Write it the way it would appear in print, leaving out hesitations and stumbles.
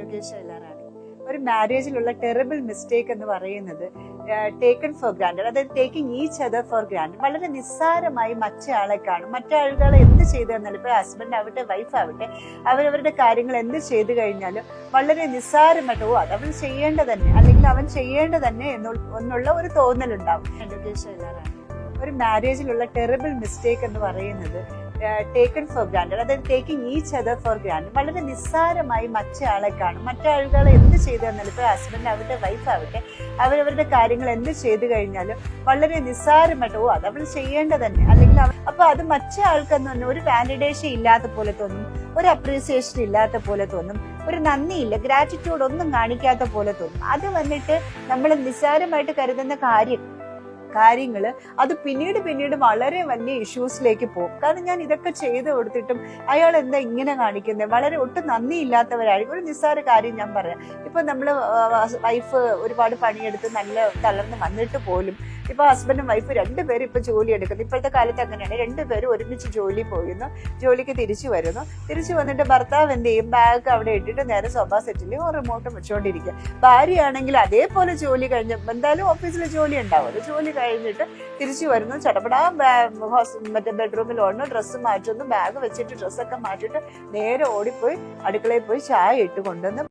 Advocate ശൈലറാണി. ഒരു മാരേജിലുള്ള terrible mistake എന്ന് പറയുന്നത് ടേക്കൺ ഫോർ ഗ്രാൻഡഡ്, അതായത് taking each other for granted. വളരെ നിസ്സാരമായി മറ്റേ കാണും. മറ്റേ എന്ത് ചെയ്തു തന്നാലും, ഇപ്പൊ ഹസ്ബൻഡ് ആവട്ടെ വൈഫ് ആവട്ടെ, അവരവരുടെ കാര്യങ്ങൾ എന്ത് ചെയ്തു കഴിഞ്ഞാലും വളരെ നിസ്സാരമായിട്ട് അത് അവൻ ചെയ്യേണ്ടത് തന്നെ, അല്ലെങ്കിൽ അവൻ ചെയ്യേണ്ടത് തന്നെ എന്നുള്ള ഒരു തോന്നലുണ്ടാവും. അഡ്വക്കേറ്റ് ശൈലറാണി. ഒരു മാരേജിലുള്ള ടെറിബിൾ മിസ്റ്റേക്ക് എന്ന് പറയുന്നത് ടേക്കൺ ഫോർ ഗ്രാൻഡഡ്, അതായത് taking each other for granted. വളരെ നിസ്സാരമായി മറ്റേ കാണും. മറ്റേ എന്ത് ചെയ്തു തന്നാലും, ഇപ്പൊ ഹസ്ബൻഡ് ആവട്ടെ വൈഫ് ആവട്ടെ, അവരവരുടെ കാര്യങ്ങൾ എന്ത് ചെയ്തു കഴിഞ്ഞാലും വളരെ നിസ്സാരമായിട്ട് അത് അവൾ ചെയ്യേണ്ടത് തന്നെ, അല്ലെങ്കിൽ അപ്പൊ അത് മറ്റേ ആൾക്കെന്ന് ഒരു വാലിഡേഷൻ ഇല്ലാത്ത പോലെ തോന്നും, ഒരു അപ്രീസിയേഷൻ ഇല്ലാത്ത പോലെ തോന്നും, ഒരു നന്ദിയില്ല, ഗ്രാറ്റിറ്റ്യൂഡ് ഒന്നും കാണിക്കാത്ത പോലെ തോന്നും. അത് വന്നിട്ട് നമ്മൾ നിസ്സാരമായിട്ട് കരുതുന്ന കാര്യങ്ങള് അത് പിന്നീട് വളരെ വലിയ ഇഷ്യൂസിലേക്ക് പോകും. കാരണം ഞാൻ ഇതൊക്കെ ചെയ്ത് കൊടുത്തിട്ടും അയാൾ എന്താ ഇങ്ങനെ കാണിക്കുന്നത്, വളരെ ഒട്ടും നന്ദിയില്ലാത്തവരായിരിക്കും. ഒരു നിസ്സാര കാര്യം ഞാൻ പറയാം. ഇപ്പൊ നമ്മള് വൈഫ് ഒരുപാട് പണിയെടുത്ത് നല്ല തളർന്ന് വന്നിട്ട് പോലും ഇപ്പൊ ഹസ്ബൻഡും വൈഫ് രണ്ടുപേരും ഇപ്പൊ ജോലി എടുക്കുന്നു. ഇപ്പോഴത്തെ കാലത്ത് അങ്ങനെയാണ്, രണ്ടുപേരും ഒരുമിച്ച് ജോലി പോയിരുന്നു, ജോലിക്ക് തിരിച്ചു വന്നിട്ട് ഭർത്താവ് എന്ത് ചെയ്യും, ബാഗ് അവിടെ ഇട്ടിട്ട് നേരെ സോഫ സെറ്റിൽ റിമോട്ടും വെച്ചുകൊണ്ടിരിക്കുക. ഭാര്യയാണെങ്കിൽ അതേപോലെ ജോലി കഴിഞ്ഞ എന്തായാലും ഓഫീസിൽ ജോലി ഉണ്ടാവുമല്ലോ, ജോലി കഴിഞ്ഞിട്ട് തിരിച്ചു വരുന്നു, ചടപടാ മറ്റേ ബെഡ്റൂമിൽ ഓടുന്നു, ഡ്രസ്സ് മാറ്റുന്നു, ബാഗ് വെച്ചിട്ട് ഡ്രസ്സൊക്കെ മാറ്റിയിട്ട് നേരെ ഓടിപ്പോയി അടുക്കളയിൽ പോയി ചായ ഇട്ട് കൊണ്ടുവന്ന്